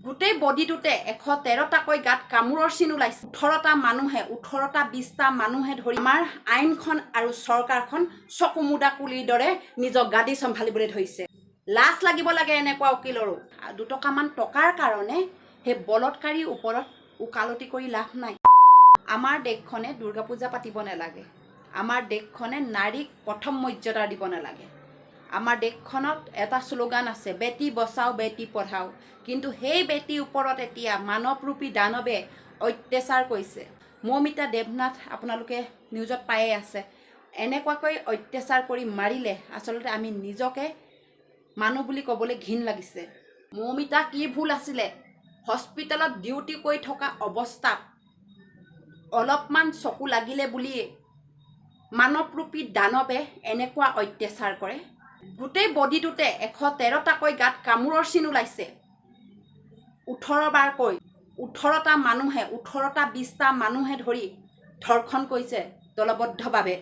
গোটেই বডিটোতে 113টাকৈ গাত কামোৰৰ চিন ওলাইছে। 18টা মানুহে 18টা 20টা মানুহে ধৰি আমাৰ আইনখন আৰু চৰকাৰখন চকু মুদা কুলিৰ দৰে নিজৰ গাদী চম্ভালিবলৈ ধৰিছে। লাজ লাগিব লাগে এনেকুৱা উকিলৰো। 2 টকামান টকাৰ কাৰণে সেই বলৎকাৰীৰ ওপৰত উকালতি কৰি লাভ নাই। আমাৰ দেশখনে দুৰ্গা পূজা পাতিব নালাগে। আমাৰ দেশখনে নাৰীক প্ৰথম মৰ্যাদা দিব নালাগে। আমাৰ দেশখনত এটা শ্লোগান আছে, বেটি বচাও বেটি পঢ়াও, কিন্তু সেই বেটিৰ ওপৰত এতিয়া মানৱৰূপী দানৱে অত্যাচাৰ কৰিছে। মৌমিতা দেৱনাথ আপোনালোকে নিউজত পায়ে আছে। এনেকুৱাকৈ অত্যাচাৰ কৰি মাৰিলে আচলতে আমি নিজকে মানুহ বুলি ক'বলৈ ঘিণ লাগিছে। মৌমিতা কি ভুল আছিলে? হস্পিটেলত ডিউটি কৰি থকা অৱস্থাত অলপমান চকু লাগিলে বুলিয়ে মানৱৰূপী দানৱে এনেকুৱা অত্যাচাৰ কৰে। গোটেই বডিটোতে 113টাকৈ গাত কামোৰৰ চিন ওলাইছে। 18 বাৰকৈ 18টা মানুহে 18টা 20টা মানুহে ধৰি ধৰ্ষণ কৰিছে দলবদ্ধভাৱে।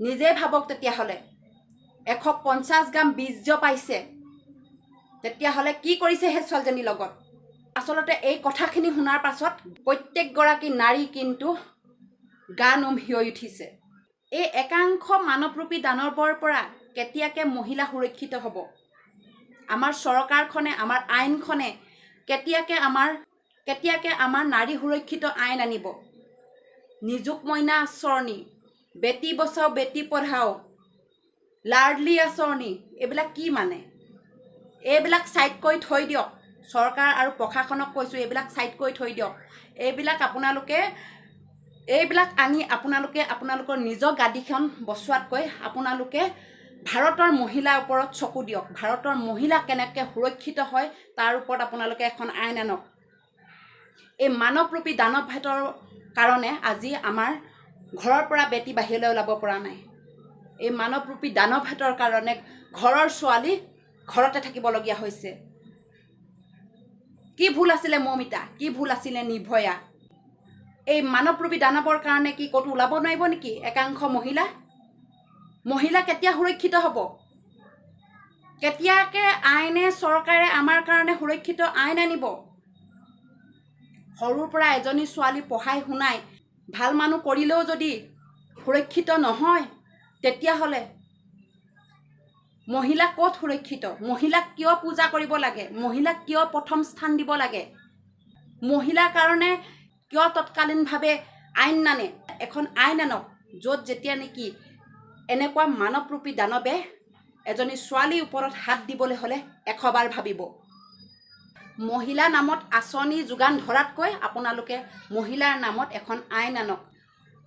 নিজে ভাবক তেতিয়াহ'লে 150 গ্ৰাম বীৰ্য পাইছে, তেতিয়াহ'লে কি কৰিছে সেই ছোৱালীজনীৰ লগত? আচলতে এই কথাখিনি শুনাৰ পাছত প্ৰত্যেকগৰাকী নাৰী কিন্তু গা নোম হিঞৰি উঠিছে। এই একাংশ মানৱৰূপী দানৱৰ পৰা কেতিয়াকে মহিলা সুৰক্ষিত হ'ব? আমাৰ চৰকাৰখনে, আমাৰ আইনখনে কেতিয়াকে আমাৰ নাৰী সুৰক্ষিত আইন আনিব? নিযুক মইনা আঁচনি, বেটি বচাও বেটি পঢ়াও, লাডলি আঁচনি, এইবিলাক কি মানে? এইবিলাক ছাইড কৰি থৈ দিয়ক। চৰকাৰ আৰু প্ৰশাসনক কৈছোঁ, এইবিলাক ছাইড কৰি থৈ দিয়ক। এইবিলাক আনি আপোনালোকৰ নিজৰ গাদীখন বচোৱাতকৈ আপোনালোকে ভাৰতৰ মহিলাৰ ওপৰত চকু দিয়ক। ভাৰতৰ মহিলা কেনেকৈ সুৰক্ষিত হয় তাৰ ওপৰত আপোনালোকে এখন আইন আনক। এই মানৱৰূপী দানৱহঁতৰ কাৰণে আজি আমাৰ ঘৰৰ পৰা বেটি বাহিৰলৈ ওলাব পৰা নাই। এই মানৱৰূপী দানৱহঁতৰ কাৰণে ঘৰৰ ছোৱালী ঘৰতে থাকিবলগীয়া হৈছে। কি ভুল আছিলে মৌমিতা? কি ভুল আছিলে নিৰ্ভয়া? এই মানৱৰূপী দানৱৰ কাৰণে কি ক'তো ওলাব নোৱাৰিব নেকি একাংশ মহিলা? মহিলা কেতিয়া সুৰক্ষিত হ'ব? কেতিয়াকে আইনে চৰকাৰে আমাৰ কাৰণে সুৰক্ষিত আইন আনিব? সৰুৰ পৰা এজনী ছোৱালী পঢ়াই শুনাই ভাল মানুহ কৰিলেও যদি সুৰক্ষিত নহয়, তেতিয়াহ'লে মহিলা ক'ত সুৰক্ষিত? মহিলাক কিয় পূজা কৰিব লাগে? মহিলাক কিয় প্ৰথম স্থান দিব লাগে? মহিলাৰ কাৰণে কিয় তৎকালীনভাৱে আইন নানে? এখন আইন আনক, য'ত যেতিয়া নেকি এনেকুৱা মানৱৰূপী দানৱে এজনী ছোৱালীৰ ওপৰত হাত দিবলৈ হ'লে 100 বাৰ ভাবিব। মহিলা নামত আঁচনি যোগান ধৰাতকৈ আপোনালোকে মহিলাৰ নামত এখন আইন আনক।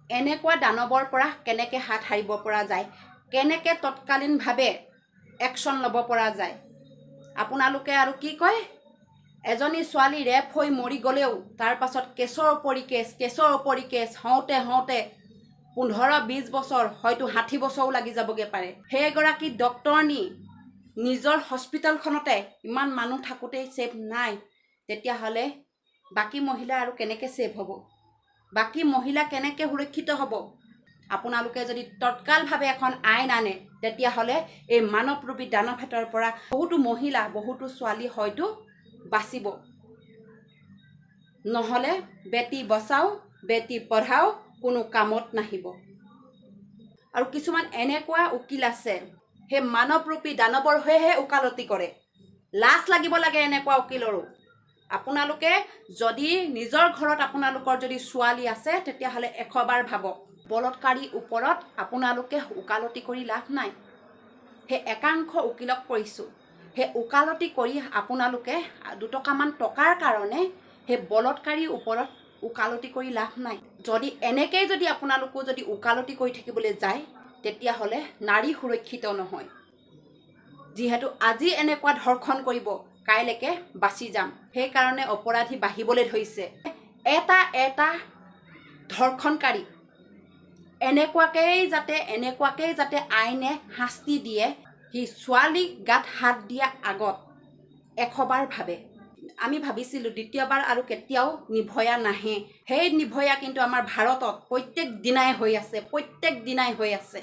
এনেকুৱা দানৱৰ পৰা কেনেকৈ হাত সাৰিব পৰা যায়, কেনেকৈ তৎকালীনভাৱে একশ্যন ল'ব পৰা যায়। আপোনালোকে আৰু কি কয়, এজনী ছোৱালী ৰেপ হৈ মৰি গ'লেও তাৰ পাছত কেছৰ উপৰি কেছ হওঁতে 15-20 বছৰ, হয়তো 60 বছৰো লাগি যাবগৈ পাৰে। সেইগৰাকী ডক্টৰনী নিজৰ হস্পিটেলখনতে ইমান মানুহ থাকোঁতেই ছেভ নাই, তেতিয়াহ'লে বাকী মহিলা আৰু কেনেকৈ ছেভ হ'ব? বাকী মহিলা কেনেকৈ সুৰক্ষিত হ'ব? আপোনালোকে যদি তৎকালভাৱে এখন আইন আনে, তেতিয়াহ'লে এই মানৱৰূপী দানৱহঁতৰ পৰা বহুতো মহিলা, বহুতো ছোৱালী হয়তো বাচিব। নহ'লে বেটি বচাও বেটি পঢ়াও কোনো কামত নাহিব। আৰু কিছুমান এনেকুৱা উকিল আছে, সেই মানৱৰূপী দানৱৰ হৈহে ওকালতি কৰে। লাজ লাগিব লাগে এনেকুৱা উকিলৰো। আপোনালোকে যদি নিজৰ ঘৰত আপোনালোকৰ যদি ছোৱালী আছে, তেতিয়াহ'লে 100 বাৰ ভাবক। বলৎকাৰীৰ ওপৰত আপোনালোকে ওকালতি কৰি লাভ নাই। সেই একাংশ উকিলক কৈছোঁ, সেই ওকালতি কৰি আপোনালোকে 2 টকামান টকাৰ কাৰণে সেই বলৎকাৰীৰ ওপৰত ওকালতি কৰি লাভ নাই। যদি এনেকৈ যদি আপোনালোকো যদি ওকালতি কৰি থাকিবলৈ যায়, তেতিয়াহ'লে নাৰী সুৰক্ষিত নহয়। যিহেতু আজি এনেকুৱা ধৰ্ষণ কৰিব, কাইলৈকে বাচি যাম। সেইকাৰণে অপৰাধী বাঢ়িবলৈ ধৰিছে। এটা ধৰ্ষণকাৰী এনেকুৱাকেই যাতে আইনে শাস্তি দিয়ে, সি ছোৱালীক গাত হাত দিয়া আগত 100 বাৰ ভাবে। আমি ভাবিছিলোঁ দ্বিতীয়বাৰ আৰু কেতিয়াও নিৰ্ভয়া নাহে। সেই নিৰ্ভয়া কিন্তু আমাৰ ভাৰতত প্ৰত্যেক দিনাই হৈ আছে।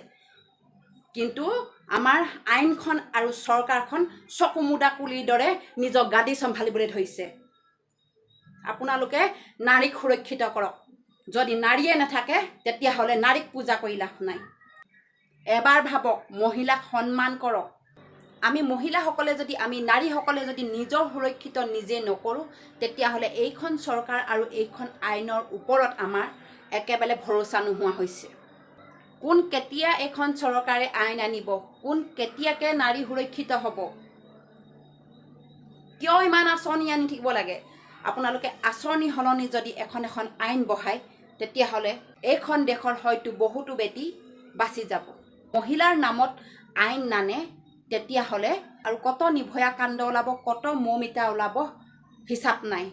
কিন্তু আমাৰ আইনখন আৰু চৰকাৰখন চকুমুদা কুলিৰ দৰে নিজৰ গাদী চম্ভালিবলৈ ধৰিছে আপোনালোকে নাৰীক সুৰক্ষিত কৰক যদি নাৰীয়ে নাথাকে তেতিয়াহ'লে নাৰীক পূজা কৰি লাভ নাই এবাৰ ভাবক মহিলাক সন্মান কৰক আমি মহিলাসকলে যদি আমি নাৰীসকলে যদি নিজৰ সুৰক্ষিত নিজে নকৰোঁ তেতিয়াহ'লে এইখন চৰকাৰ আৰু এইখন আইনৰ ওপৰত আমাৰ একেবাৰে ভৰসা নোহোৱা হৈছে কোন কেতিয়া এখন চৰকাৰে আইন আনিব কোন কেতিয়াকে নাৰী সুৰক্ষিত হ'ব কিয় ইমান আঁচনি আনি থাকিব লাগে আপোনালোকে আঁচনি সলনি যদি এখন আইন বহায় তেতিয়াহ'লে এইখন দেশৰ হয়তো বহুতো বেটি বাচি যাব মহিলাৰ নামত আইন নানে তেতিয়াহ'লে আৰু কত নিভয়া কাণ্ড ওলাব কত মৌমিতা ওলাব হিচাপ নাই